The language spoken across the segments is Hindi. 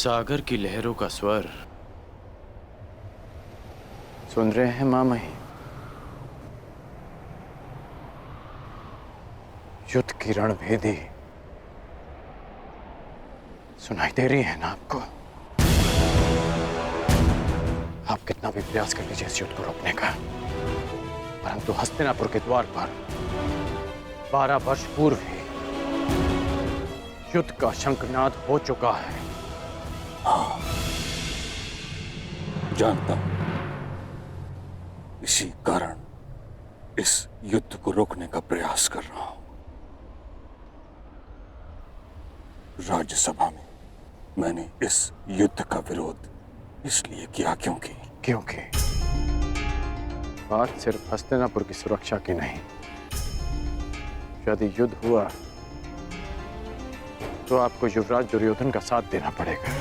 सागर की लहरों का स्वर सुन रहे हैं मामही? युद्ध की रणभेदी सुनाई दे रही है ना आपको? आप कितना भी प्रयास कर लीजिए इस युद्ध को रोकने का, परंतु हस्तिनापुर के द्वार पर 12 वर्ष पूर्व ही युद्ध का शंखनाद हो चुका है। हाँ, जानता हूं। इसी कारण इस युद्ध को रोकने का प्रयास कर रहा हूं। राज्यसभा में मैंने इस युद्ध का विरोध इसलिए किया क्योंकि बात सिर्फ हस्तिनापुर की सुरक्षा की नहीं। यदि युद्ध हुआ तो आपको युवराज दुर्योधन का साथ देना पड़ेगा,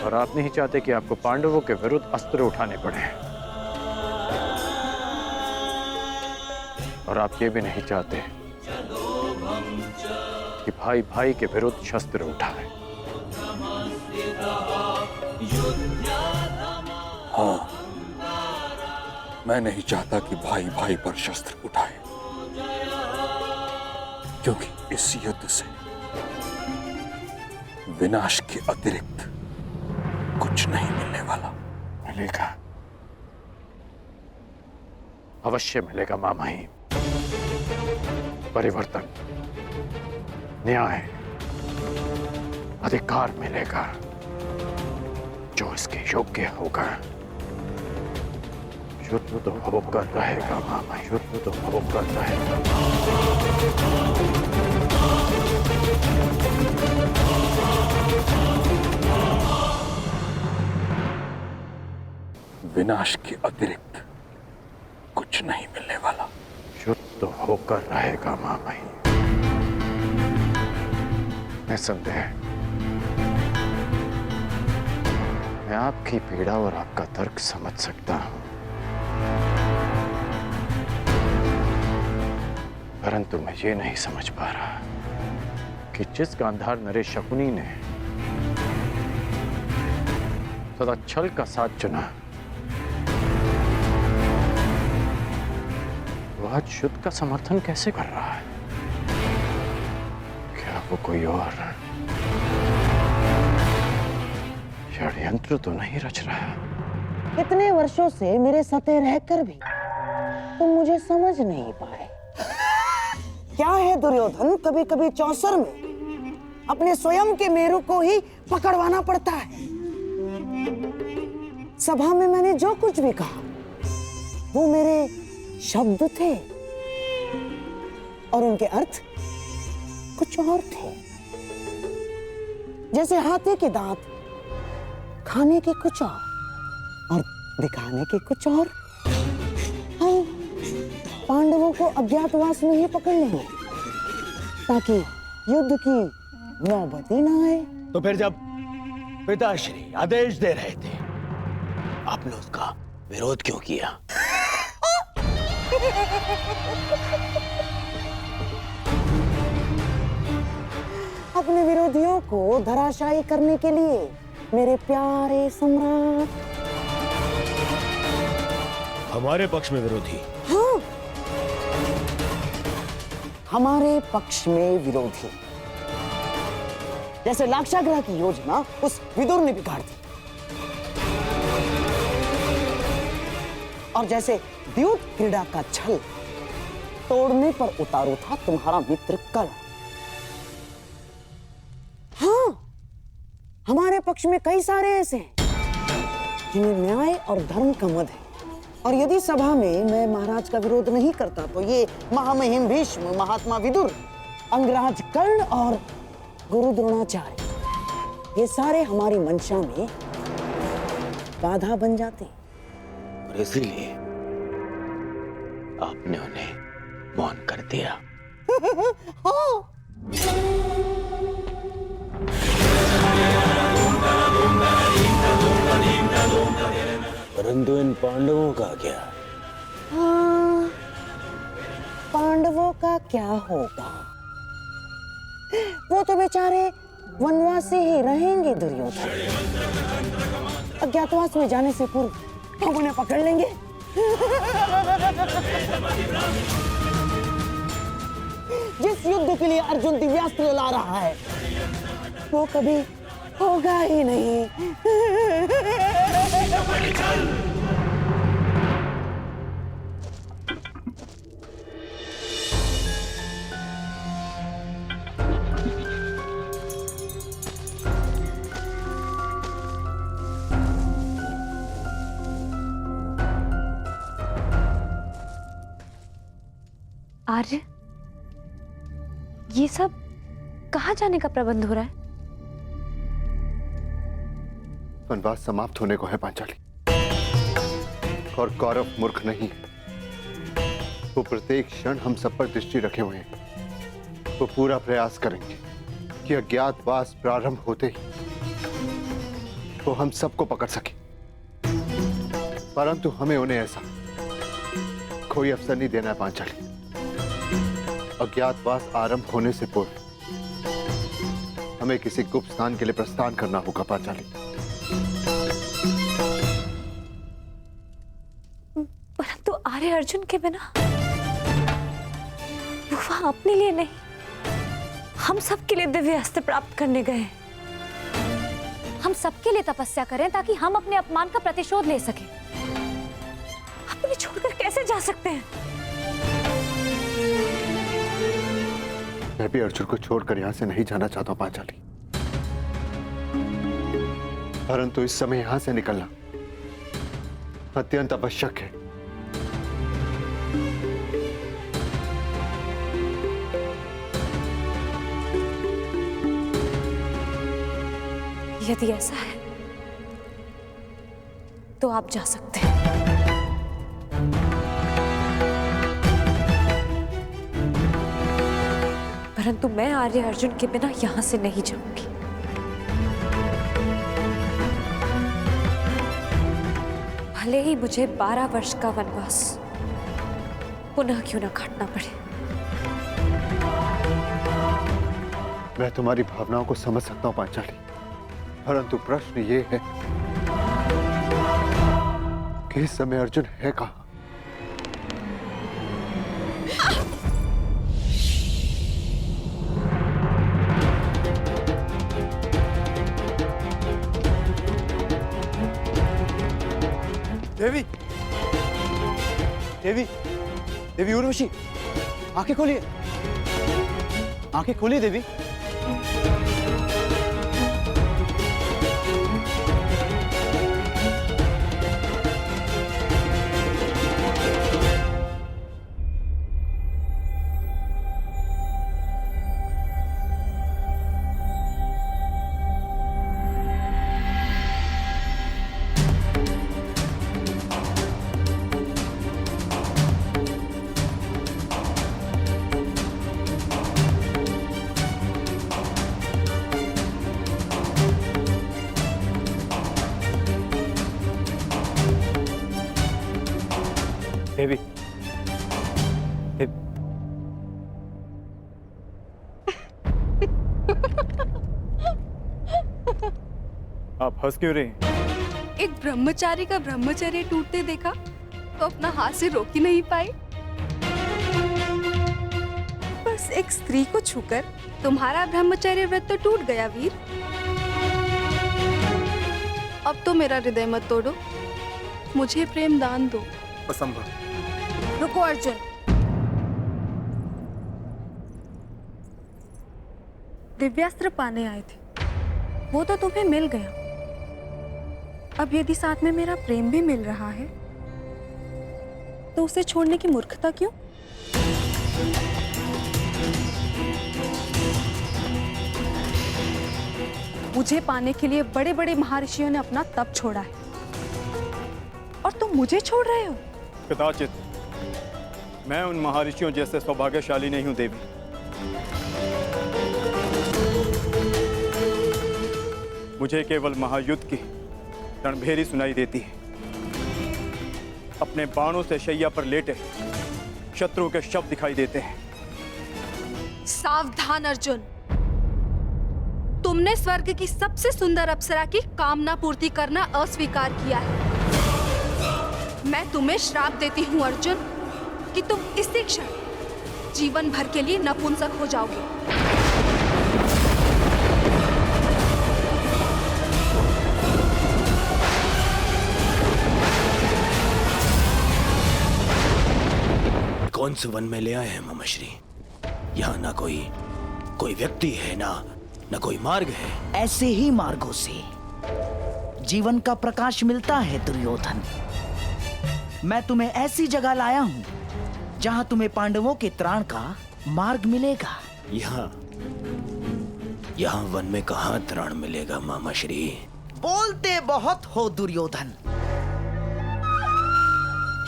और आप नहीं चाहते कि आपको पांडवों के विरुद्ध अस्त्र उठाने पड़े, और आप ये भी नहीं चाहते कि भाई भाई के विरुद्ध शस्त्र उठाए। हाँ, मैं नहीं चाहता कि भाई भाई पर शस्त्र उठाए, क्योंकि इस युद्ध से विनाश के अतिरिक्त कुछ नहीं मिलने वाला। मिलेगा, अवश्य मिलेगा मामाही। परिवर्तन, न्याय, अधिकार मिलेगा जो इसके योग्य होगा। युद्ध तो होकर रहेगा मामा, युद्ध तो होकर रहेगा। विनाश के अतिरिक्त कुछ नहीं मिलने वाला। युद्ध तो होकर रहेगा मामा। निसंदेह मैं आपकी पीड़ा और आपका तर्क समझ सकता हूं, परंतु मैं ये नहीं समझ पा रहा कि जिस गांधार नरेश शकुनी ने सदा छल का साथ चुना, वह आज युद्ध का समर्थन कैसे कर रहा है? क्या वो कोई और षड्यंत्र तो नहीं रच रहा? इतने वर्षों से मेरे साथे रहकर भी तुम मुझे समझ नहीं पाए। क्या है दुर्योधन, कभी कभी चौसर में अपने स्वयं के मेरू को ही पकड़वाना पड़ता है। सभा में मैंने जो कुछ भी कहा वो मेरे शब्द थे और उनके अर्थ कुछ और थे। जैसे हाथी के दांत खाने के कुछ और दिखाने के कुछ और। हम पांडवों को अज्ञातवास में ही पकड़ लेंगे ताकि युद्ध की नौबत ही ना आए। तो फिर जब पिताश्री आदेश दे रहे थे, आपने उसका विरोध क्यों किया? अपने विरोधियों को धराशायी करने के लिए मेरे प्यारे सम्राट। हमारे पक्ष में विरोधी? हाँ, हमारे पक्ष में विरोधी। जैसे लाक्षागृह की योजना उस विदुर ने बिगाड़ दी, और जैसे द्यूत क्रीड़ा का छल तोड़ने पर उतारू था तुम्हारा मित्र कर्ण। हाँ, हमारे पक्ष में कई सारे ऐसे हैं जिन्हें न्याय और धर्म का मद है, और यदि सभा में मैं महाराज का विरोध नहीं करता तो ये महामहिम भीष्म, महात्मा विदुर, अंगराज कर्ण और गुरु द्रोणाचार्य, ये सारे हमारी मंशा में बाधा बन जाते। और इसीलिए आपने उन्हें मौन कर दिया। हाँ। परंतु इन पांडवों का क्या? हाँ, पांडवों का क्या होगा? वो तो बेचारे वनवासी ही रहेंगे दुर्योधन। अज्ञातवास में जाने से पूर्व हम उन्हें पकड़ लेंगे। जिस युद्ध के लिए अर्जुन दिव्यास्त्र ला रहा है वो कभी होगा ही नहीं। आर्य, ये सब कहाँ जाने का प्रबंध हो रहा है? वनवास समाप्त होने को है पांचाली, और कौरव मूर्ख नहीं है। वो प्रत्येक क्षण हम सब पर दृष्टि रखे हुए हैं। वो पूरा प्रयास करेंगे कि अज्ञातवास प्रारंभ होते ही वो हम सबको पकड़ सके, परंतु हमें उन्हें ऐसा कोई अवसर नहीं देना है पांचाली। अज्ञातवास आरंभ होने से पूर्व हमें किसी गुप्त स्थान के लिए प्रस्थान करना होगा पांचाली। परंतु आर्य अर्जुन के बिना वो वहां अपने लिए नहीं, हम सबके लिए दिव्य अस्त्र प्राप्त करने गए। हम सबके लिए तपस्या करें ताकि हम अपने अपमान का प्रतिशोध ले सकें। आप उन्हें छोड़कर कैसे जा सकते हैं? मैं भी अर्जुन को छोड़कर यहां से नहीं जाना चाहता हूं पांचाली, परंतु इस समय यहां से निकलना अत्यंत आवश्यक है। यदि ऐसा है तो आप जा सकते हैं। परंतु मैं आर्य अर्जुन के बिना यहां से नहीं जाऊंगी। भले ही मुझे 12 वर्ष का वनवास पुनः क्यों न काटना पड़े। मैं तुम्हारी भावनाओं को समझ सकता हूं पांचाली, परंतु प्रश्न ये है कि इस समय अर्जुन है कहां? देवी, देवी, देवी उर्वशी, आंखें खोलिए, आंखें खोलिए देवी। देवी, आप हंस क्यों रहे हैं? एक ब्रह्मचारी का ब्रह्मचर्य टूटते देखा तो अपना हाथ से रोक ही नहीं पाई। बस एक स्त्री को छूकर तुम्हारा ब्रह्मचर्य व्रत तो टूट गया वीर। अब तो मेरा हृदय मत तोड़ो, मुझे प्रेम दान दो। असंभव। रुको अर्जुन, दिव्यास्त्र पाने आए थे, वो तो तुम्हें मिल गया। अब यदि साथ में मेरा प्रेम भी मिल रहा है तो उसे छोड़ने की मूर्खता क्यों? मुझे पाने के लिए बड़े बड़े महर्षियों ने अपना तप छोड़ा है और तुम मुझे छोड़ रहे हो? कदाचित मैं उन महर्षियों जैसे सौभाग्यशाली नहीं हूं देवी। मुझे केवल महायुद्ध की रणभेरी सुनाई देती है। अपने बाणों से शैया पर लेटे शत्रु के शव दिखाई देते हैं। सावधान अर्जुन, तुमने स्वर्ग की सबसे सुंदर अप्सरा की कामना पूर्ति करना अस्वीकार किया है। मैं तुम्हें श्राप देती हूँ अर्जुन कि तुम इसी क्षण जीवन भर के लिए नपुंसक हो जाओगे। कौन से वन में ले आए हैं मामाश्री? यहाँ ना कोई व्यक्ति है, ना कोई मार्ग है। ऐसे ही मार्गों से जीवन का प्रकाश मिलता है दुर्योधन। मैं तुम्हें ऐसी जगह लाया हूँ जहाँ तुम्हें पांडवों के त्राण का मार्ग मिलेगा। यहाँ वन में कहाँ त्राण मिलेगा मामाश्री? बोलते बहुत हो दुर्योधन,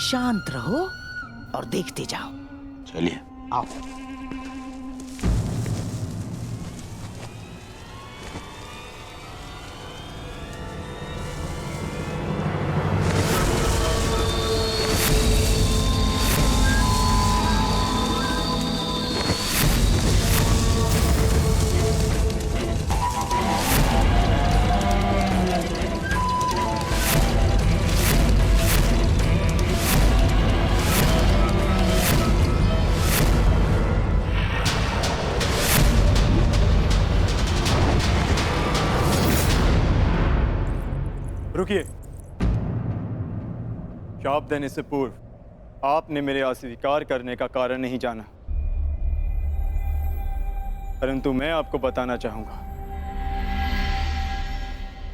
शांत रहो और देखते जाओ। चलिए आओ। रुकिए। श्राप देने से पूर्व आपने मेरे अस्वीकार करने का कारण नहीं जाना, परंतु मैं आपको बताना चाहूंगा।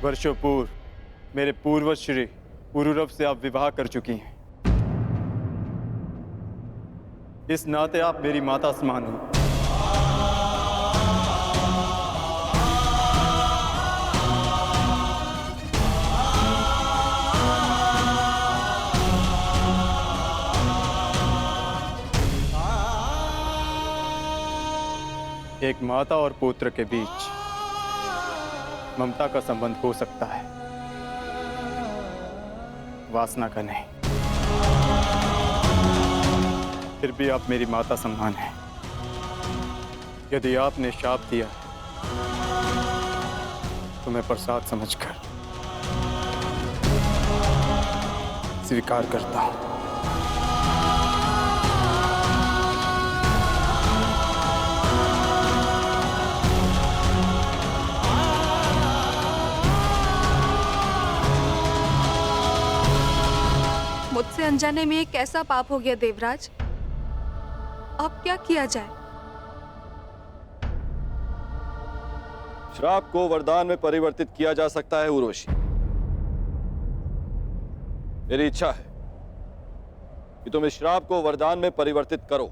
वर्षों पूर्व मेरे पूर्वज श्री पुरुरव से आप विवाह कर चुकी हैं। इस नाते आप मेरी माता समान हो। एक माता और पुत्र के बीच ममता का संबंध हो सकता है, वासना का नहीं। फिर भी आप मेरी माता समान हैं। यदि आपने शाप दिया तो मैं प्रसाद समझकर स्वीकार करता हूं। मुझसे अनजाने में एक ऐसा पाप हो गया देवराज, अब क्या किया जाए? श्राप को वरदान में परिवर्तित किया जा सकता है उर्वशी। मेरी इच्छा है कि तुम इस श्राप को वरदान में परिवर्तित करो।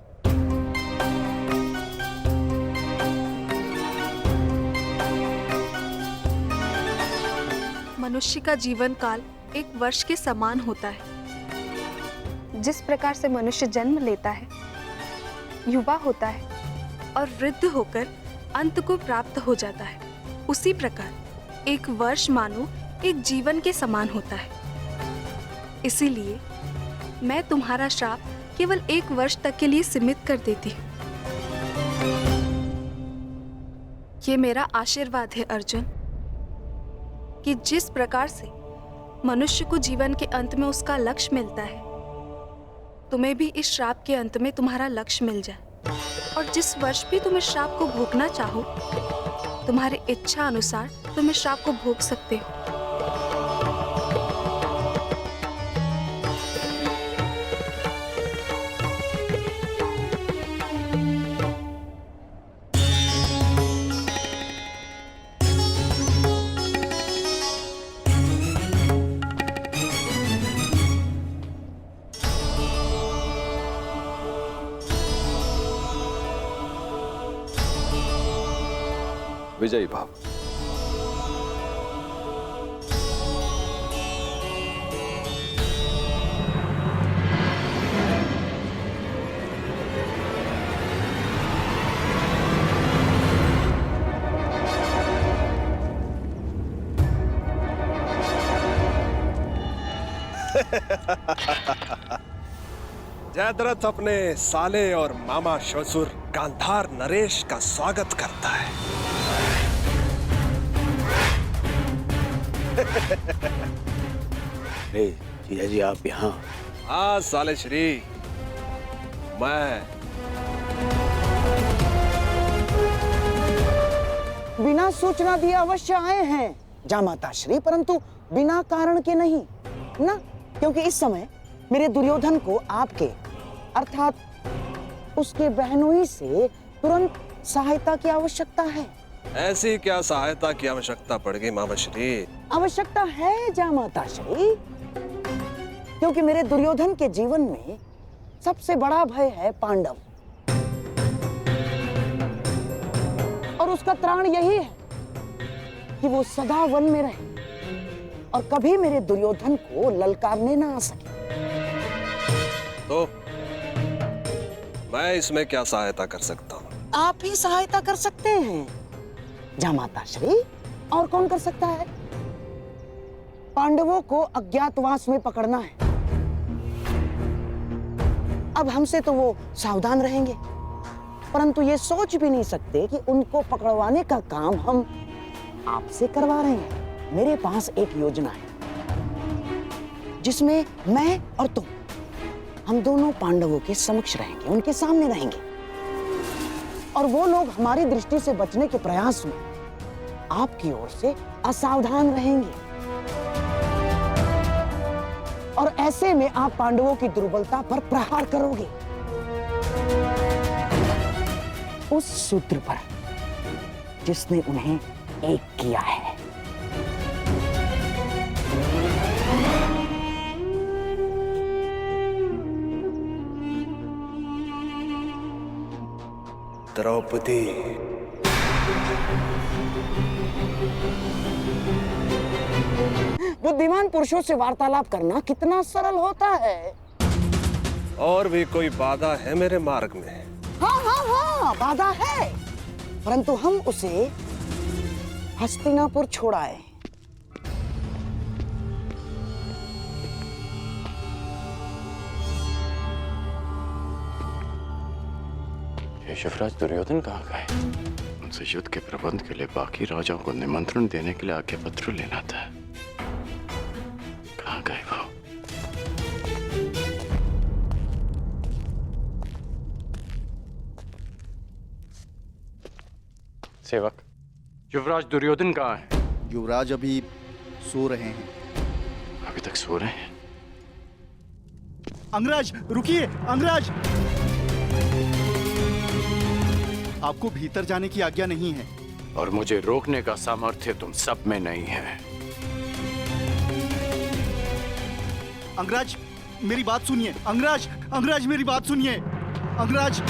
मनुष्य का जीवन काल एक वर्ष के समान होता है। जिस प्रकार से मनुष्य जन्म लेता है, युवा होता है और वृद्ध होकर अंत को प्राप्त हो जाता है, उसी प्रकार एक वर्ष मानो एक जीवन के समान होता है। इसीलिए मैं तुम्हारा श्राप केवल एक वर्ष तक के लिए सीमित कर देती हूँ। ये मेरा आशीर्वाद है अर्जुन, कि जिस प्रकार से मनुष्य को जीवन के अंत में उसका लक्ष्य मिलता है, तुम्हें भी इस श्राप के अंत में तुम्हारा लक्ष्य मिल जाए। और जिस वर्ष भी तुम इस श्राप को भोगना चाहो, तुम्हारी इच्छा अनुसार तुम इस श्राप को भोग सकते हो। विजयी भाव। जयद्रथ अपने साले और मामा ससुर गांधार नरेश का स्वागत करता है। अरे जीजा जी आप यहाँ? हाँ साले श्री, मैं बिना सूचना दिए अवश्य आए हैं जामाता श्री, परंतु बिना कारण के नहीं ना, क्योंकि इस समय मेरे दुर्योधन को आपके अर्थात उसके बहनोई से तुरंत सहायता की आवश्यकता है। ऐसी क्या सहायता की आवश्यकता पड़ गई मामा श्री? आवश्यकता है जामाता श्री, क्योंकि मेरे दुर्योधन के जीवन में सबसे बड़ा भय है पांडव, और उसका त्राण यही है कि वो सदा वन में रहे और कभी मेरे दुर्योधन को ललकारने ना आ सके। तो मैं इसमें क्या सहायता कर सकता हूँ? आप ही सहायता कर सकते हैं जामाता श्री, और कौन कर सकता है? पांडवों को अज्ञातवास में पकड़ना है। अब हमसे तो वो सावधान रहेंगे, परंतु ये सोच भी नहीं सकते कि उनको पकड़वाने का काम हम आपसे करवा रहे हैं। मेरे पास एक योजना है जिसमें मैं और तुम, हम दोनों पांडवों के समक्ष रहेंगे, उनके सामने रहेंगे, और वो लोग हमारी दृष्टि से बचने के प्रयास में आपकी ओर से असावधान रहेंगे, और ऐसे में आप पांडवों की दुर्बलता पर प्रहार करोगे, उस सूत्र पर जिसने उन्हें एक किया है। द्रौपदी, बुद्धिमान पुरुषों से वार्तालाप करना कितना सरल होता है। और भी कोई बाधा है मेरे मार्ग में? हाँ हाँ हाँ, बाधा है, परंतु हम उसे हस्तिनापुर छोड़ाए। युवराज दुर्योधन कहाँ गए? उनसे युद्ध के प्रबंध के लिए बाकी राजाओं को निमंत्रण देने के लिए आज्ञा पत्र लेना था। कहाँ गए वो? सेवक, युवराज दुर्योधन कहाँ है? युवराज अभी सो रहे हैं। अभी तक सो रहे हैं? अंगराज रुकिए, अंगराज! आपको भीतर जाने की आज्ञा नहीं है। और मुझे रोकने का सामर्थ्य तुम सब में नहीं है। अंगराज मेरी बात सुनिए, अंगराज, अंगराज मेरी बात सुनिए, अंगराज।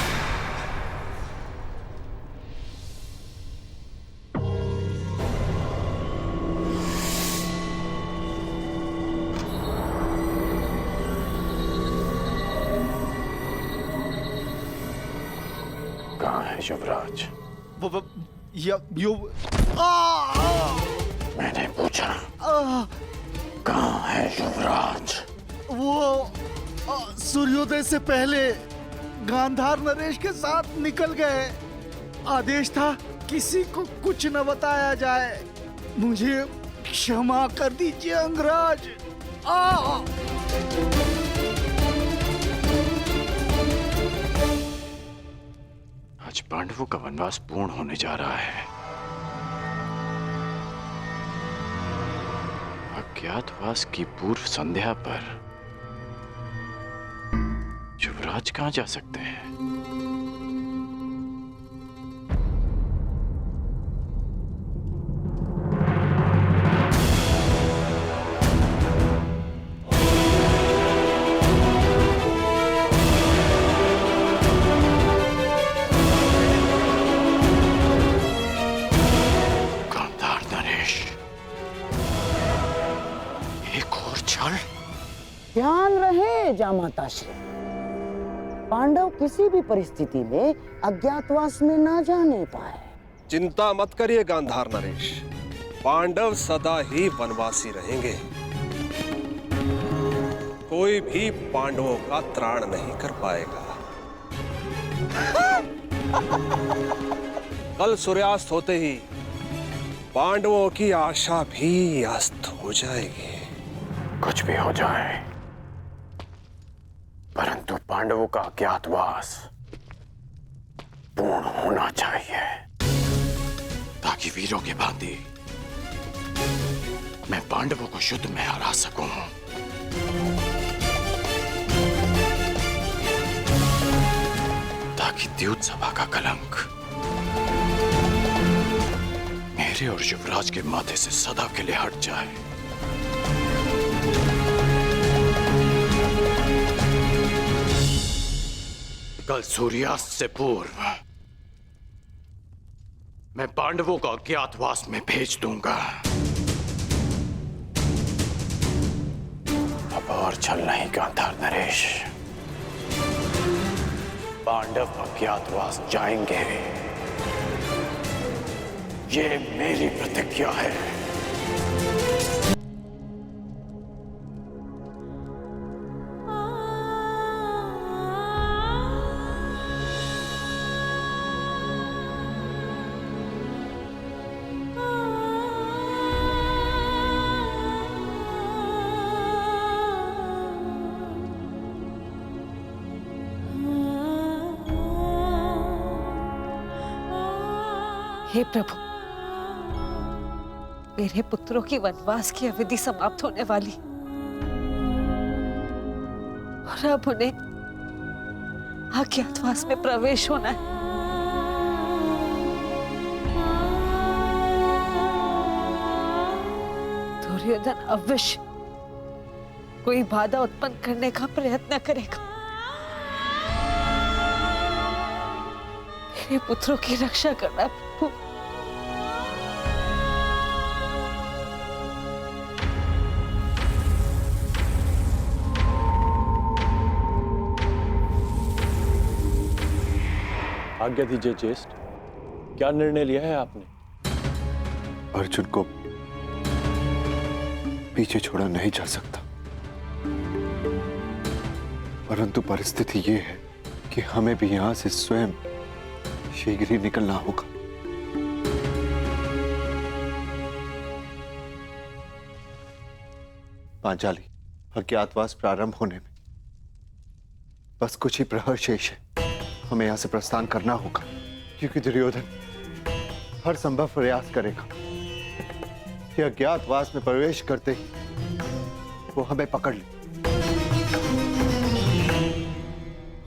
कहाँ है युवराज? मैंने पूछा कहाँ है युवराज? वो सूर्योदय से पहले गांधार नरेश के साथ निकल गए। आदेश था किसी को कुछ न बताया जाए। मुझे क्षमा कर दीजिए अंगराज। आज पांडवों का वनवास पूर्ण होने जा रहा है। अज्ञातवास की पूर्व संध्या पर युवराज कहाँ जा सकते हैं? ध्यान रहे जामाता श्री, पांडव किसी भी परिस्थिति में अज्ञातवास में ना जाने पाए। चिंता मत करिए गांधार नरेश, पांडव सदा ही वनवासी रहेंगे। कोई भी पांडवों का त्राण नहीं कर पाएगा। कल सूर्यास्त होते ही पांडवों की आशा भी अस्त हो हो जाएगी। कुछ भी हो जाए, परंतु पांडवों का अज्ञातवास पूर्ण होना चाहिए, ताकि वीरों के भांति मैं पांडवों को युद्ध में हरा सकूं। ताकि द्यूत सभा का कलंक मेरे और युवराज के माथे से सदा के लिए हट जाए। कल सूर्यास्त से पूर्व मैं पांडवों को अज्ञातवास में भेज दूंगा। अब और छल नहीं गांधार नरेश, पांडव अज्ञातवास जाएंगे, ये मेरी प्रतिज्ञा है। हे प्रभु, मेरे पुत्रों की वनवास की अवधि समाप्त होने वाली और अब उन्हें अज्ञातवास में प्रवेश होना है। दुर्योधन अवश्य कोई बाधा उत्पन्न करने का प्रयत्न करेगा। मेरे पुत्रों की रक्षा करना प्रभु। आज्ञा दीजिए ज्येष्ठ, क्या निर्णय लिया है आपने? अर्जुन को पीछे छोड़ा नहीं जा सकता, परंतु परिस्थिति ये है कि हमें भी यहां से स्वयं शीघ्र ही निकलना होगा। पांचाली, अज्ञातवास प्रारंभ होने में बस कुछ ही प्रहर शेष है। हमें यहां से प्रस्थान करना होगा, क्योंकि दुर्योधन हर संभव प्रयास करेगा कि अज्ञातवास में प्रवेश करते ही वो हमें पकड़ ले,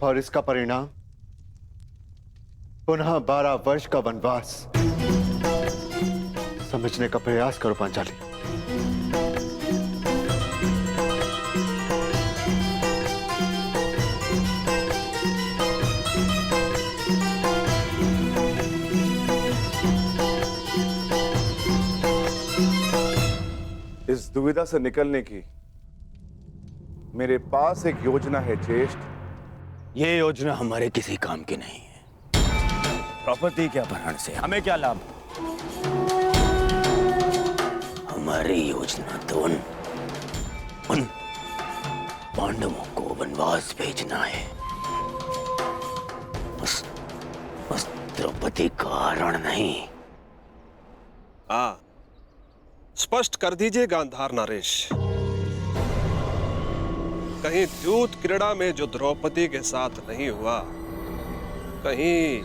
और इसका परिणाम पुनः 12 वर्ष का वनवास। समझने का प्रयास करो पांचाली। इस दुविधा से निकलने की मेरे पास एक योजना है ज्येष्ठ। ये योजना हमारे किसी काम की नहीं है। द्रौपदी के अपहरण से हमें क्या लाभ? हमारी योजना तो उन पांडवों को वनवास भेजना है। बस द्रौपदी का हरण नहीं। हाँ, स्पष्ट कर दीजिए गांधार नरेश, कहीं द्यूत क्रीड़ा में जो द्रौपदी के साथ नहीं हुआ, कहीं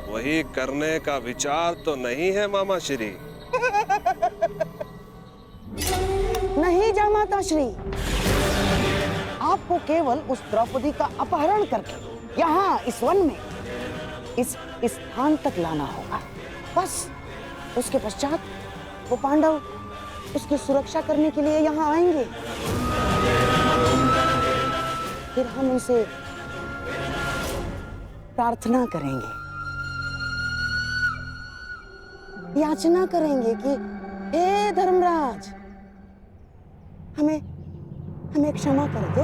वही करने का विचार तो नहीं है मामा श्री? नहीं जामाता श्री, आपको केवल उस द्रौपदी का अपहरण करके यहाँ इस वन में इस स्थान तक लाना होगा। बस उसके पश्चात वो पांडव उसकी सुरक्षा करने के लिए यहाँ आएंगे। फिर हम उनसे प्रार्थना करेंगे, याचना करेंगे कि हे धर्मराज, हमें क्षमा कर दो।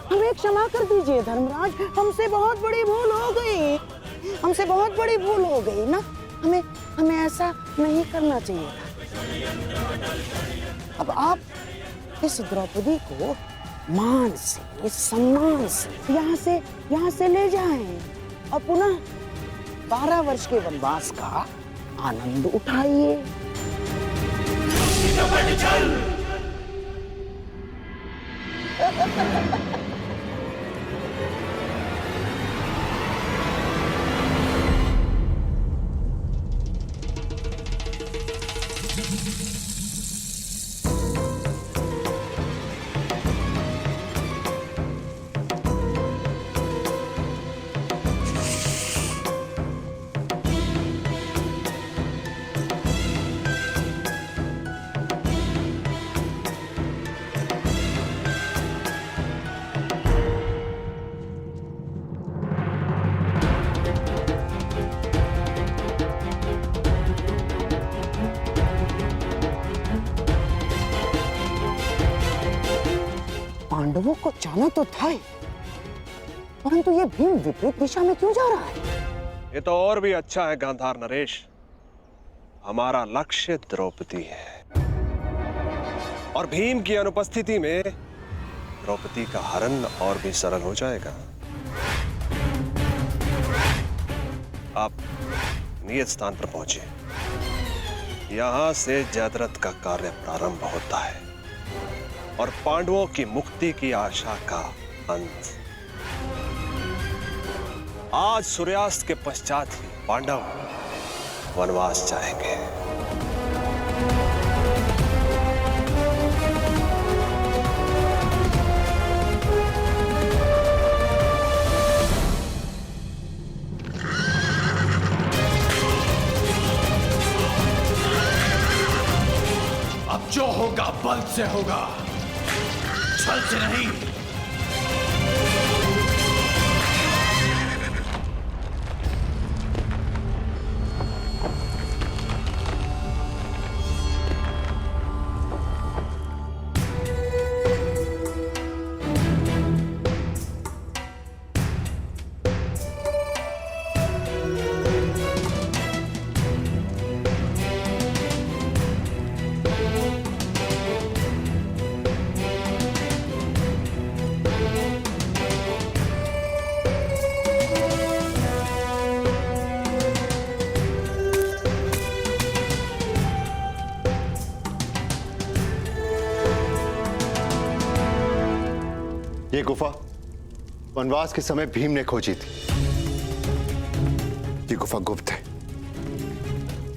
हमें क्षमा कर दीजिए धर्मराज, हमसे बहुत बड़ी भूल हो गई। हमसे बहुत बड़ी भूल हो गई ना, हमें ऐसा नहीं करना चाहिए था। अब आप इस द्रौपदी को मान से, सम्मान से यहाँ से ले जाएं और पुनः 12 वर्ष के वनवास का आनंद उठाइए। पांडवों को जाना तो था ही, परंतु ये भीम विपरीत दिशा में क्यों जा रहा है? ये तो और भी अच्छा है गांधार नरेश। हमारा लक्ष्य द्रौपदी है और भीम की अनुपस्थिति में द्रौपदी का हरण और भी सरल हो जाएगा। आप नियत स्थान पर पहुंचे। यहां से जयद्रथ का कार्य प्रारंभ होता है और पांडवों की मुक्ति की आशा का अंत। आज सूर्यास्त के पश्चात ही पांडव वनवास जाएंगे। अब जो होगा बल से होगा, छल से नहीं। ये गुफा वनवास के समय भीम ने खोजी थी। ये गुफा गुप्त है,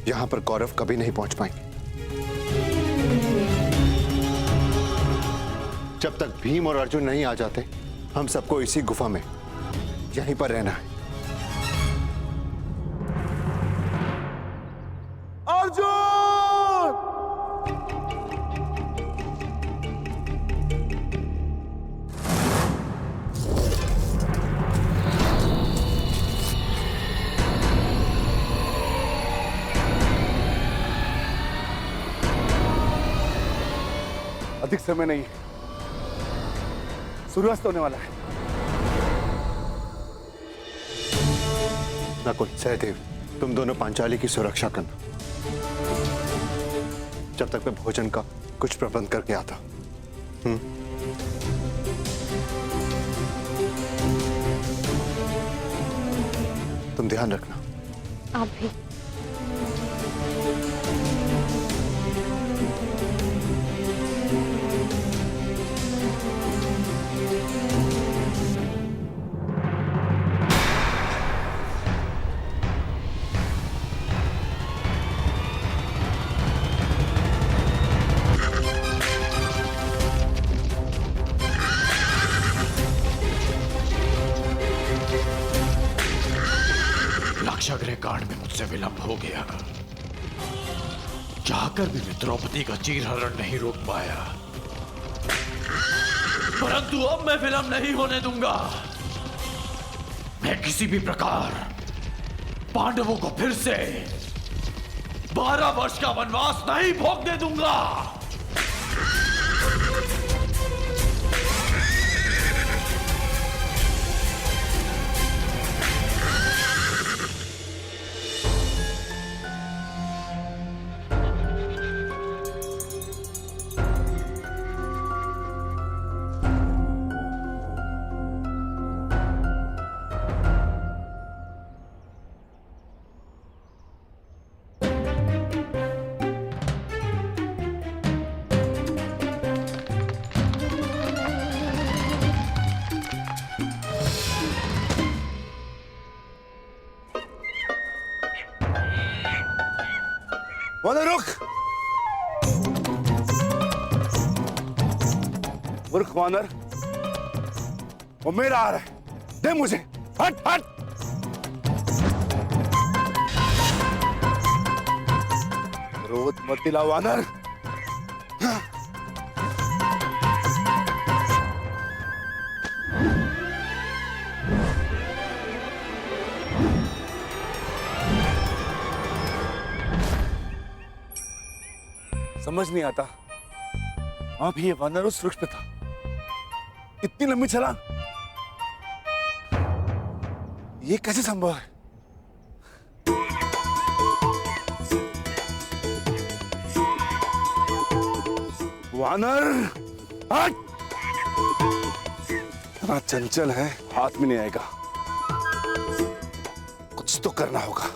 यहां पर कौरव कभी नहीं पहुंच पाएंगे। जब तक भीम और अर्जुन नहीं आ जाते, हम सबको इसी गुफा में यहीं पर रहना है। अधिक समय नहीं, सूर्यास्त होने वाला है। नकुल, सहदेव, तुम दोनों पांचाली की सुरक्षा करना, जब तक मैं भोजन का कुछ प्रबंध करके आता। तुम ध्यान रखना। आप भी। लाक्षागृह कांड में मुझसे विलंब हो गया। चाहकर भी मैं द्रौपदी का चीरहरण नहीं रोक पाया, परंतु अब मैं विलंब नहीं होने दूंगा। मैं किसी भी प्रकार पांडवों को फिर से 12 वर्ष का वनवास नहीं भोगने दूंगा। वानर रुक। मूर्ख वानर, वो मेरा आ रहा है, दे मुझे। हट हट। क्रोध मत दिला वानर। समझ नहीं आता, अभी ये वानर उस वृक्ष पे था, इतनी लंबी छलांग, ये कैसे संभव है? वानर हट। इतना चंचल है, हाथ में नहीं आएगा, कुछ तो करना होगा।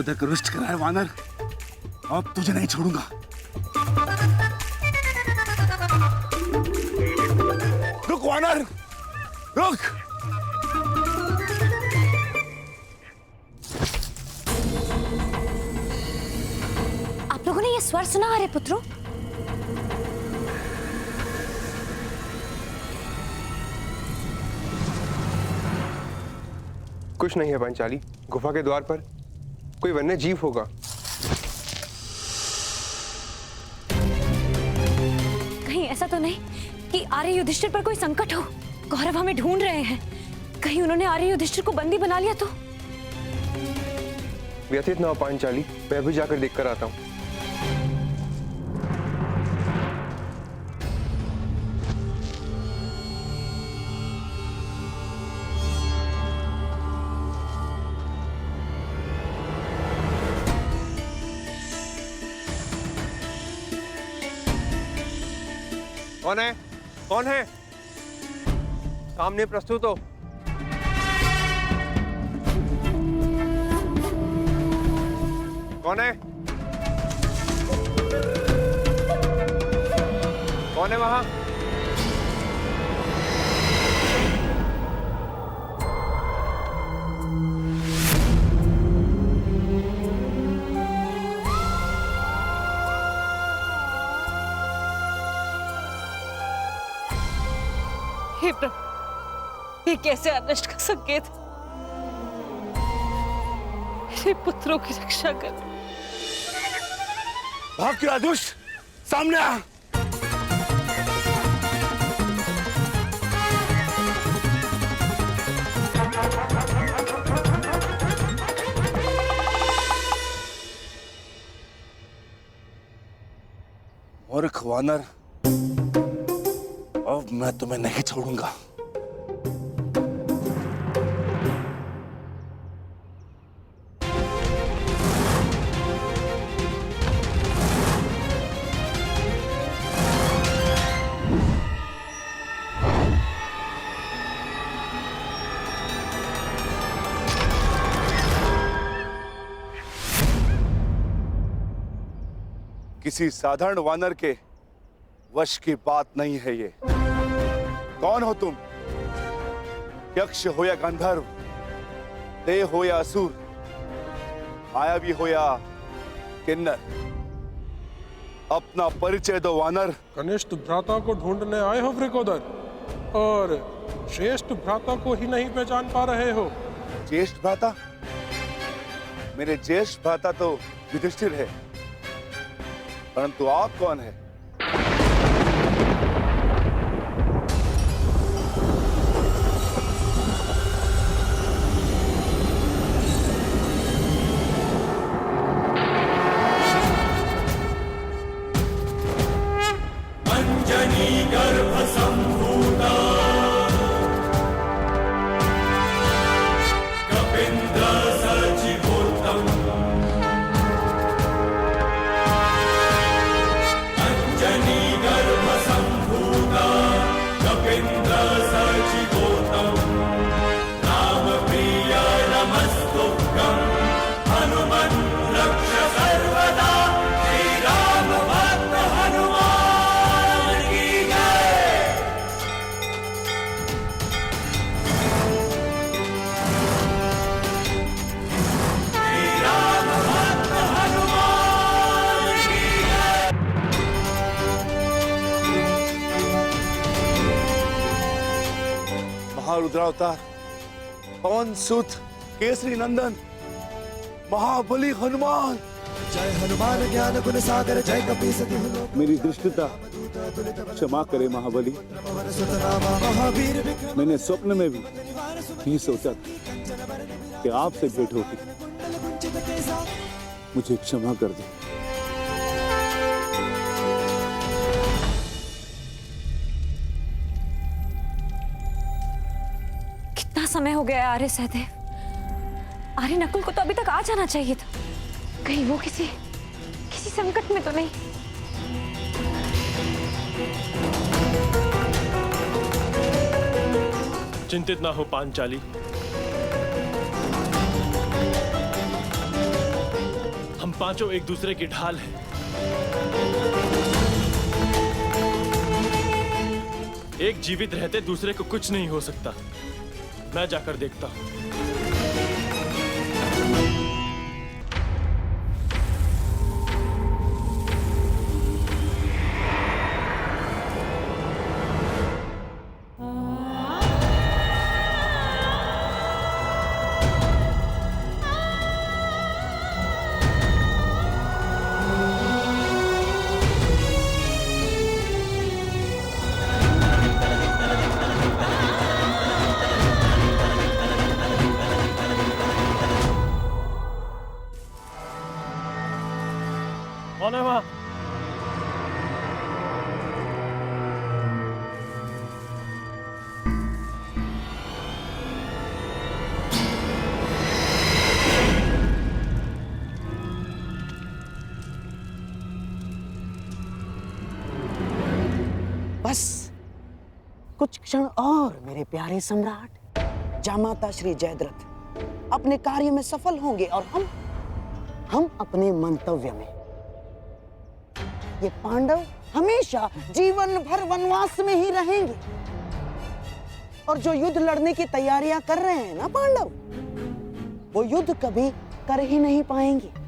तक रुष्ट करा है वानर, अब तुझे नहीं छोड़ूंगा। रुक वानर, रुक। आप लोगों ने ये स्वर सुना अरे पुत्रों? कुछ नहीं है पांचाली, गुफा के द्वार पर कोई वन्य जीव होगा। कहीं ऐसा तो नहीं कि आर्य युधिष्ठिर पर कोई संकट हो? कौरव हमें ढूंढ रहे हैं, कहीं उन्होंने आर्य युधिष्ठिर को बंदी बना लिया तो? व्यथित ना हो पांचाली, मैं भी जाकर देखकर आता हूं। कौन है? कौन है? सामने प्रस्तुत हो। कौन है? कौन है वहां? हे प्रभु, ये कैसे अनिष्ट का संकेत? मेरे पुत्रों की रक्षा कर। भाग क्यों दुष्ट, सामने आ। मूर्ख वानर, अब मैं तुम्हें नहीं छोड़ूंगा। किसी साधारण वानर के वश की बात नहीं है ये। कौन हो तुम? यक्ष हो या गंधर्व, देव हो या असुर, मायावी हो या किन्नर, अपना परिचय दो वानर। कनिष्ठ भ्राता को ढूंढने आए हो वृकोदर, और श्रेष्ठ भ्राता को ही नहीं पहचान पा रहे हो? ज्येष्ठ भ्राता? मेरे ज्येष्ठ भ्राता तो युधिष्ठिर है, परंतु आप कौन है? महारुद्रावतार, पवन सुत, केसरी नंदन, महाबली हनुमान। जय हनुमान ज्ञान गुण सागर, जय कपीस तिहुलो। मेरी दृष्टता क्षमा करे महाबली। मैंने स्वप्न में भी नहीं सोचा था कि आपसे भेंट होगी। मुझे क्षमा कर दो। कितना समय हो गया आर्य सहदेव? आर्य नकुल को तो अभी तक आ जाना चाहिए था। कहीं वो किसी संकट में तो नहीं? चिंतित ना हो पांचाली, हम पांचों एक दूसरे की ढाल हैं। एक जीवित रहते दूसरे को कुछ नहीं हो सकता। मैं जाकर देखता हूं। कौन है वहां? बस कुछ क्षण और मेरे प्यारे सम्राट, जामाता श्री जयद्रथ अपने कार्य में सफल होंगे और हम अपने मंतव्य में। ये पांडव हमेशा जीवन भर वनवास में ही रहेंगे। और जो युद्ध लड़ने की तैयारियां कर रहे हैं ना पांडव, वो युद्ध कभी कर ही नहीं पाएंगे।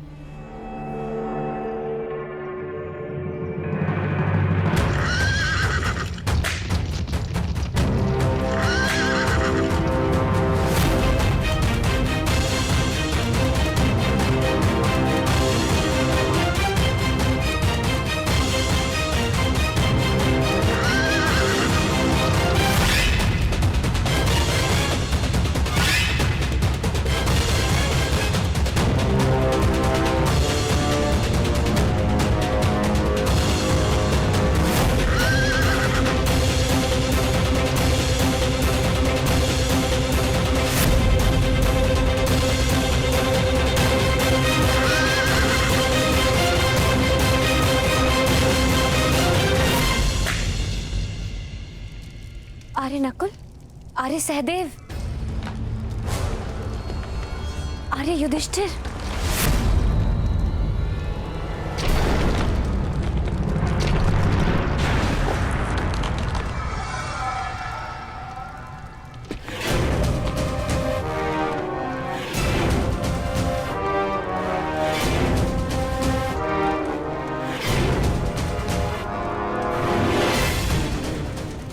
आर्य नकुल, आर्य सहदेव, आर्य युधिष्ठिर,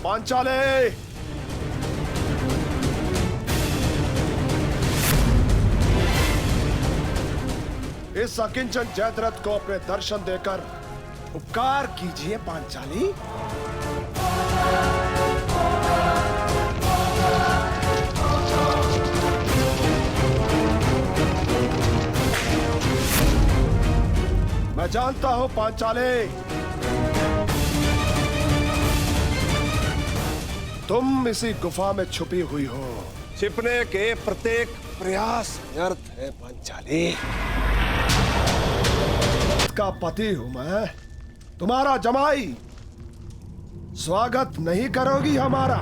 पांचाले, इस अकिंचन जयद्रथ को अपने दर्शन देकर उपकार कीजिए पांचाली। मैं जानता हूं पांचाले, तुम इसी गुफा में छुपी हुई हो। छिपने के प्रत्येक प्रयास व्यर्थ है पांचाली। का पति हूं मैं, तुम्हारा जमाई। स्वागत नहीं करोगी हमारा?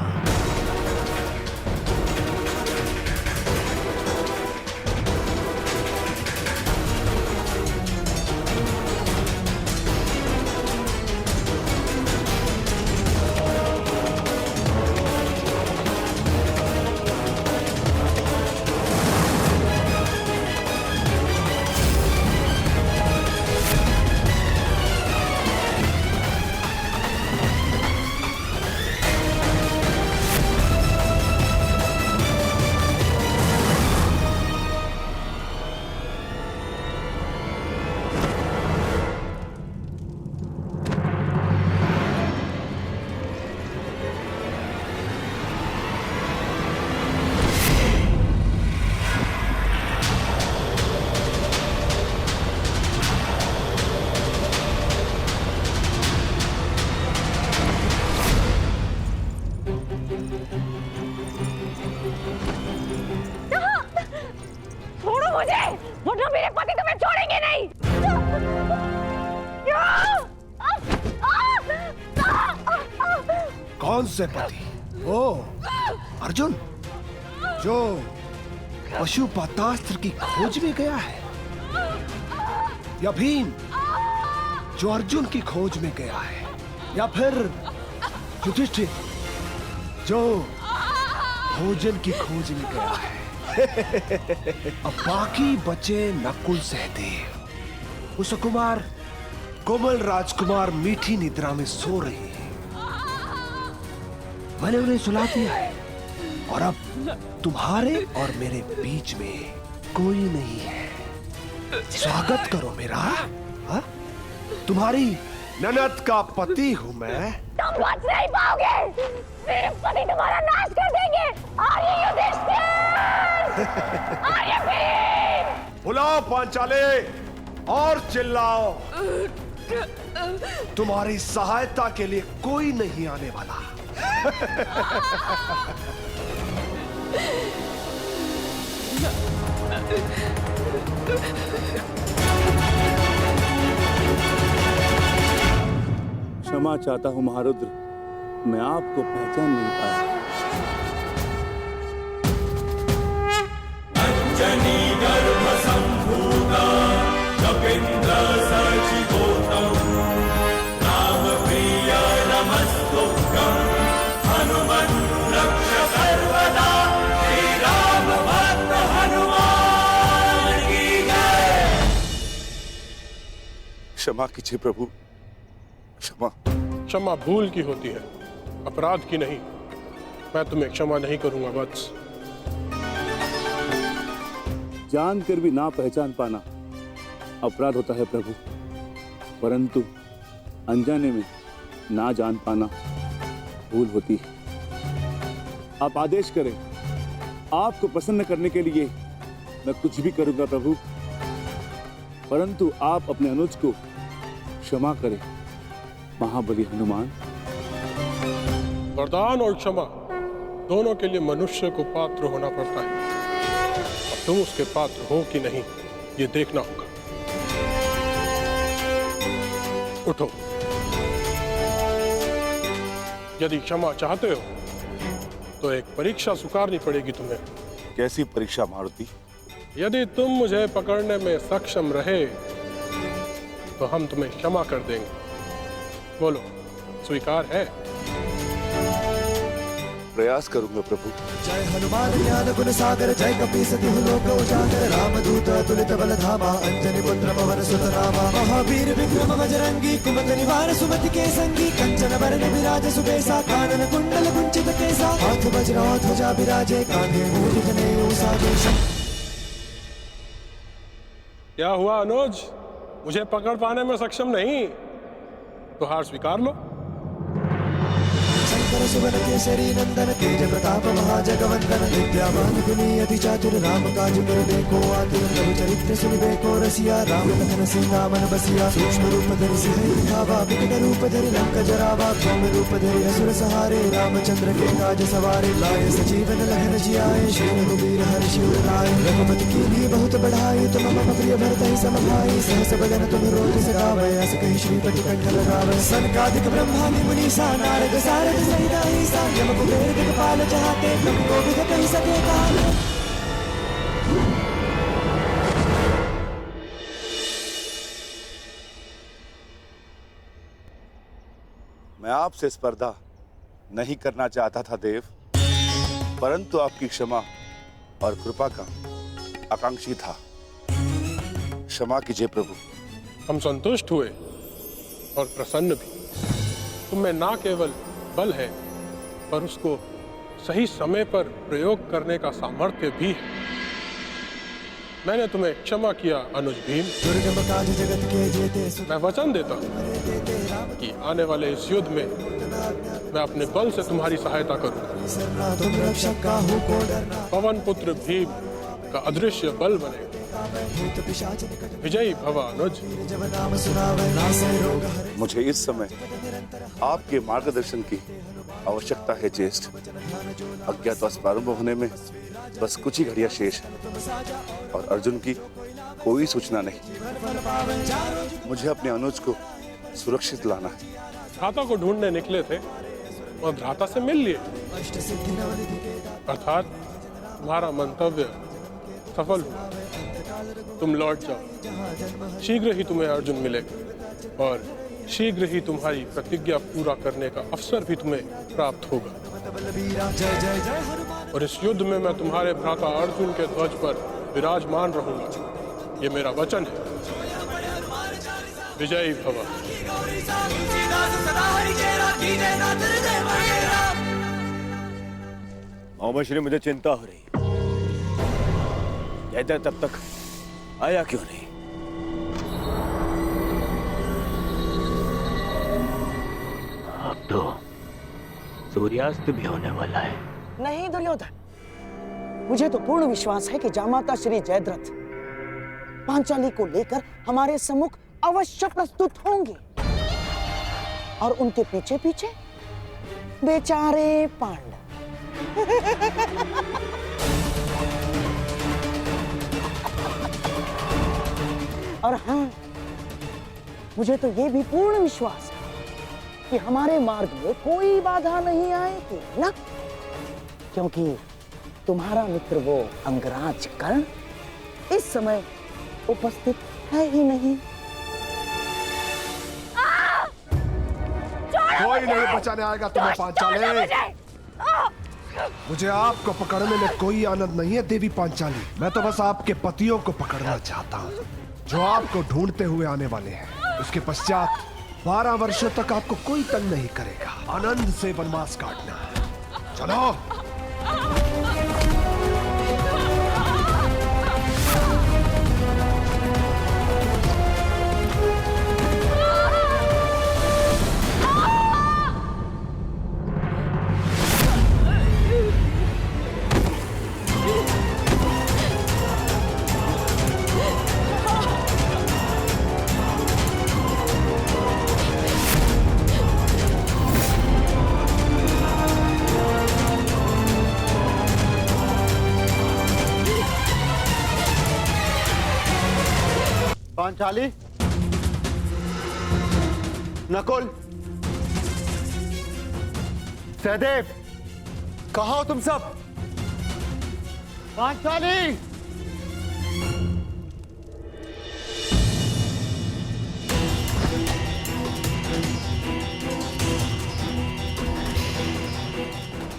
कौन से पति? ओ अर्जुन, जो पशुपतास्त्र की खोज में गया है, या भीम जो अर्जुन की खोज में गया है, या फिर युधिष्ठिर जो भोजन की खोज में गया है। अब बाकी बचे नकुल सहदेव, कुसुकुमार, कोमल राजकुमार मीठी निद्रा में सो रहे हैं। मैंने उन्हें सुला दिया है और अब तुम्हारे और मेरे बीच में कोई नहीं है। स्वागत करो मेरा। हा? तुम्हारी ननद का पति हूं मैं। तुम बच नहीं पाओगे, मेरे पति तुम्हारा नाश कर देंगे। आर्य युधिष्ठिर, आर्य भीम। बुलाओ पांचाले और चिल्लाओ। तुम्हारी सहायता के लिए कोई नहीं आने वाला। क्षमा चाहता हूं महारुद्र, मैं आपको पहचान नहीं पाया। अंजनी गर्भ संभूता कपिंद्र सचिगोतम राम प्रिय नमस्तुभ्यं हनुमन् रक्ष सर्वदा श्री राम भक्त हनुमान की जय। क्षमा कीजिए प्रभु, क्षमा। क्षमा भूल की होती है, अपराध की नहीं। मैं तुम्हें क्षमा नहीं करूंगा वत्स। जानकर भी ना पहचान पाना अपराध होता है प्रभु, परंतु अनजाने में ना जान पाना भूल होती है। आप आदेश करें, आपको प्रसन्न करने के लिए मैं कुछ भी करूंगा प्रभु, परंतु आप अपने अनुज को क्षमा करें महाबली हनुमान। वरदान और क्षमा दोनों के लिए मनुष्य को पात्र होना पड़ता है। अब तुम उसके पात्र हो कि नहीं, ये देखना होगा। उठो। यदि क्षमा चाहते हो तो एक परीक्षा स्वीकारनी पड़ेगी तुम्हें। कैसी परीक्षा मारुति? यदि तुम मुझे पकड़ने में सक्षम रहे तो हम तुम्हें क्षमा कर देंगे। बोलो, स्वीकार है? प्रयास करूंगा प्रभु। जय हनुमान ज्ञान गुण सागर, जय कपीस तिहु लोक उजागर, रामदूत अतुलित बल धामा, अंजनी पुत्र पवन सुत नामा, महावीर विक्रम बजरंगी, कुमति निवार सुमति के संगी, कंचन बरन विराज सुबेसा, कानन कुंडल कुंचित केसा, हाथ वज्र ध्वजा विराजे, कांधे मूल जनेऊ साजे। क्या हुआ अनुज, मुझे पकड़ पाने में सक्षम नहीं? तो हार स्वीकार लो। शंकर सुवन केसरी नंदन, तेज प्रताप महाजगवंदन, विद्यावान गुणी अति चातुर, राम काज करने को आतुर, प्रभु चरित्र सुनिबे को रसिया, राम लखन सीता मन बसिया, सूक्ष्म रूप धरि सिंह दिखावा, विकट रूप धरि लंक जरावा, सौम्य रूप धरि असुर सहारे, रामचंद्र के काज सवारे, लाए सजीवन लहन जियाए, श्री रघुवीर हर्षि उर लाए, रघुपति कीन्ही बहुत बढ़ाई, तुम मम प्रिय भरत ही सम भाई, सहस बदन तुम रोज सगावे, अस कहि श्रीपति कंठ लगावे, सनकादिक ब्रह्मादि मुनीसा, नारद सारद सहित अहिसा, यम कुबेर दिक्पाल चाहते, तुम को भी कहि सके काल। मैं आपसे स्पर्धा नहीं करना चाहता था देव, परंतु आपकी क्षमा और कृपा का आकांक्षी था। क्षमा कीजिए प्रभु। हम संतुष्ट हुए और प्रसन्न भी। तुम्हें ना केवल बल है, पर उसको सही समय पर प्रयोग करने का सामर्थ्य भी है। मैंने तुम्हें क्षमा किया अनुज भीम। मैं वचन देता हूँ कि आने वाले इस युद्ध में मैं अपने बल से तुम्हारी सहायता करूंगा। पवन पुत्र भीम का अदृश्य बल बनेगा। विजयी भव अनुज। मुझे इस समय आपके मार्गदर्शन की आवश्यकता है ज्येष्ठ। अज्ञातवास प्रारंभ होने में बस कुछ ही घड़ियां शेष है और अर्जुन की कोई सूचना नहीं। मुझे अपने अनुज को सुरक्षित लाना है। भ्राता को ढूंढने निकले थे, और भ्राता से मिल लिए। अर्थात तुम्हारा मंतव्य सफल हुआ। तुम लौट जाओ। शीघ्र ही तुम्हें अर्जुन मिलेगा और शीघ्र ही तुम्हारी प्रतिज्ञा पूरा करने का अवसर भी तुम्हें प्राप्त होगा। और इस युद्ध में मैं तुम्हारे भ्राता अर्जुन के ध्वज पर विराजमान रहूंगा। ये मेरा वचन है। विजयी भव। मामाश्री, मुझे चिंता हो रही। जयद्रथ तब तक आया क्यों नहीं? अब तो सूर्यास्त भी होने वाला है। नहीं दुर्योधन, मुझे तो पूर्ण विश्वास है कि जामाता श्री जयद्रथ पांचाली को लेकर हमारे सम्मुख अवश्य प्रस्तुत होंगे और उनके पीछे पीछे बेचारे पांडव। और हाँ, मुझे तो ये भी पूर्ण विश्वास है कि हमारे मार्ग में कोई बाधा नहीं आएगी ना, क्योंकि तुम्हारा मित्र वो अंगराज कर्ण इस समय उपस्थित है ही नहीं। कोई नहीं बचाने आएगा तुम्हें पांचाली। मुझे आपको पकड़ने में कोई आनंद नहीं है देवी पांचाली। मैं तो बस आपके पतियों को पकड़ना चाहता हूँ जो आपको ढूंढते हुए आने वाले हैं। उसके पश्चात 12 वर्षों तक आपको कोई तंग नहीं करेगा। आनंद से वनवास काटना। चलो। पांचाली, नकुल, सहदेव, कहाँ हो तुम सब? पांचाली!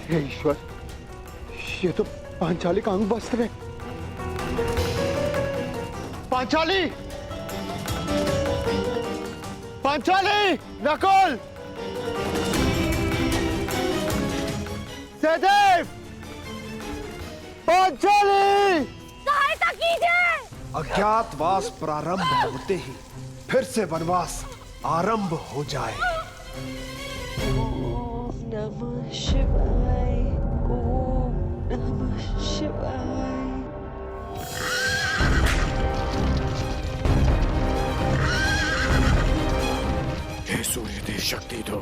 हे ईश्वर, ये तो पांचाली का अंग वस्त्र है। पांचाली! पांचाली! नकुल! सहदेव! पांचाली! सहायता कीजिए! अज्ञातवास प्रारंभ होते ही फिर से वनवास आरंभ हो जाए। ओम नमः शिवाय। ओम नमः शिवाय। हे सूर्यदेव, शक्ति दो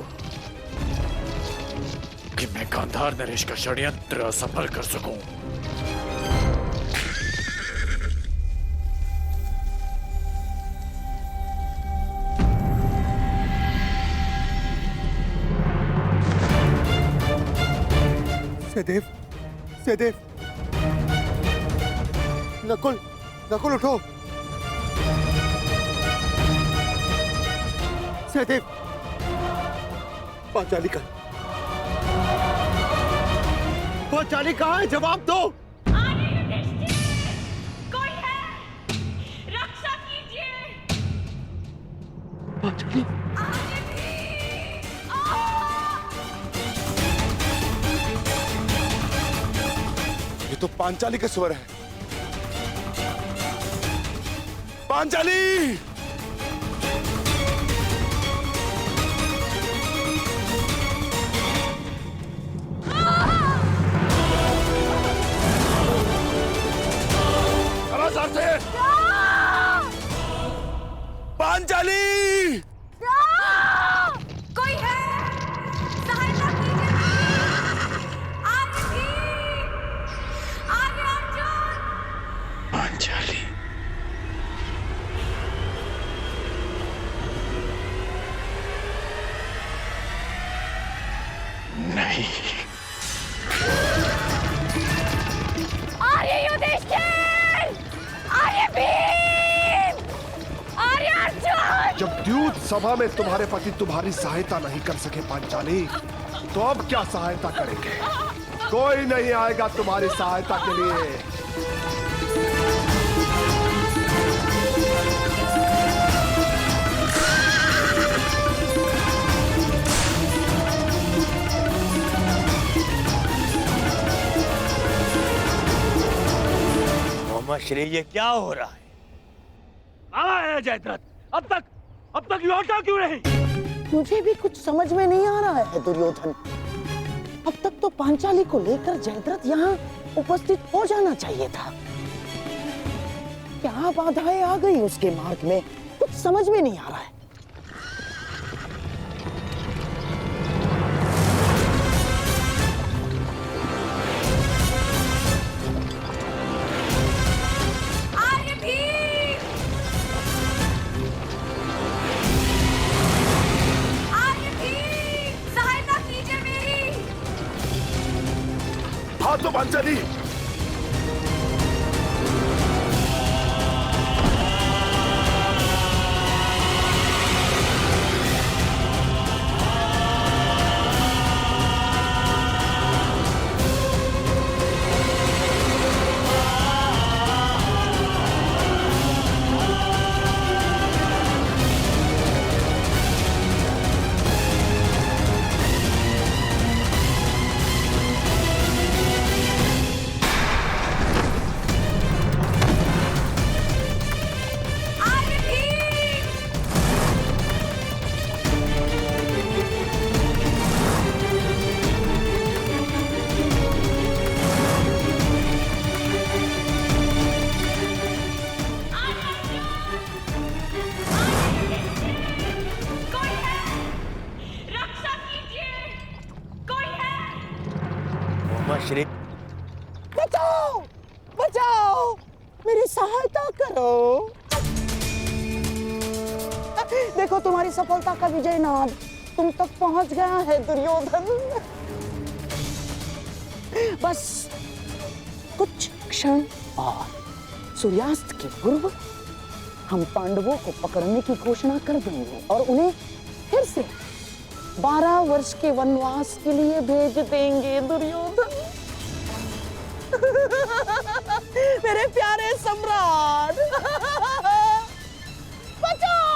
कि मैं गांधार नरेश का षड्यंत्र सफल कर सकूं। सहदेव, सहदेव, नकुल, नकुल उठो। सहदेव, पांचाली का, पांचाली कहाँ है? जवाब दो। कोई है? रक्षा कीजिए। पांचाली, ये तो पांचाली के स्वर है। पांचाली! पांचाली! कोई है? सहायता कीजिए। आगे अर्जुन! पांचाली, राजपूत सभा में तुम्हारे पति तुम्हारी सहायता नहीं कर सके पांचाली, तो अब क्या सहायता करेंगे? कोई नहीं आएगा तुम्हारी सहायता के लिए। श्री ये क्या हो रहा है? कहाँ है जयद्रथ? अब तक लौटा क्यों नहीं? मुझे भी कुछ समझ में नहीं आ रहा है दुर्योधन। अब तक तो पांचाली को लेकर जयद्रथ यहाँ उपस्थित हो जाना चाहिए था। क्या बाधाएं आ गई उसके मार्ग में, कुछ समझ में नहीं आ रहा है। हाँ तो पांचाली, श्री बचाओ, बचाओ, मेरी सहायता करो। देखो तुम्हारी सफलता का विजय नाद तुम तक पहुंच गया है दुर्योधन। बस कुछ क्षण और सूर्यास्त के पूर्व हम पांडवों को पकड़ने की घोषणा कर देंगे और उन्हें फिर से 12 वर्ष के वनवास के लिए भेज देंगे दुर्योधन। मेरे प्यारे सम्राट, बचाओ।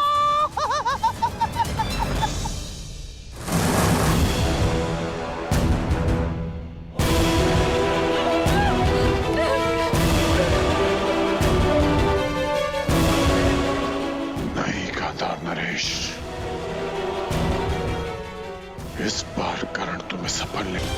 नहीं गांधार नरेश, इस बार कर्ण तुम्हें सफल नहीं।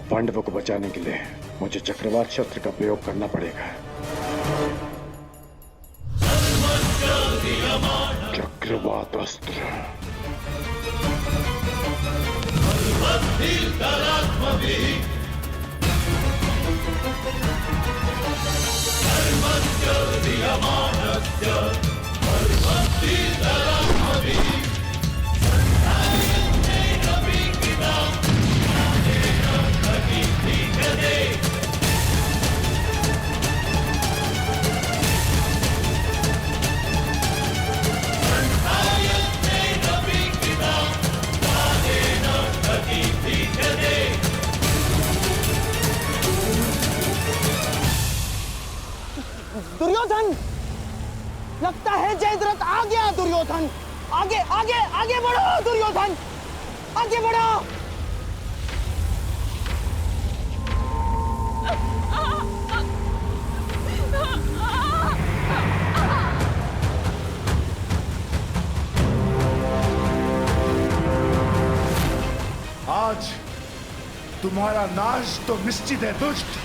पांडवों को बचाने के लिए मुझे चक्रवात शस्त्र का प्रयोग करना पड़ेगा। चक्रवात अस्त्र। दुर्योधन, लगता है जयद्रथ आ गया। दुर्योधन, आगे आगे आगे बढ़ो दुर्योधन, आगे बढ़ो। आज तुम्हारा नाश तो निश्चित है दुष्ट।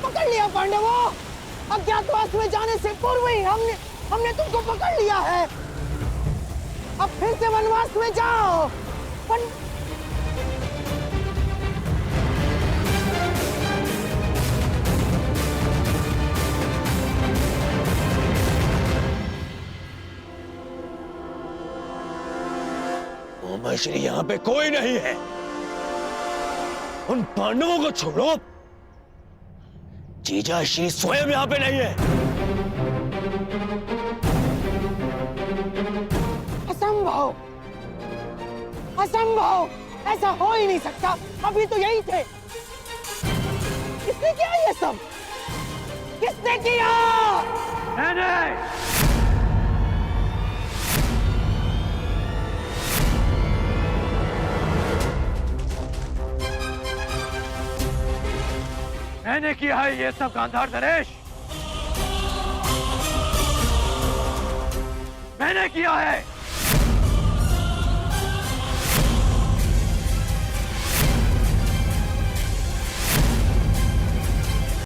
पकड़ लिया पांडवों। अज्ञातवास में जाने से पूर्व ही हमने तुमको पकड़ लिया है। अब फिर से वनवास में जाओ। उमाश्री यहाँ पे कोई नहीं है। उन पांडवों को छोड़ो। जीजा श्री स्वयं यहाँ पे नहीं है। असंभव, असंभव, ऐसा हो ही नहीं सकता। अभी तो यही थे। किसने किया ये सब? किसने किया? मैंने। मैंने किया है ये सब गांधार नरेश। मैंने किया है।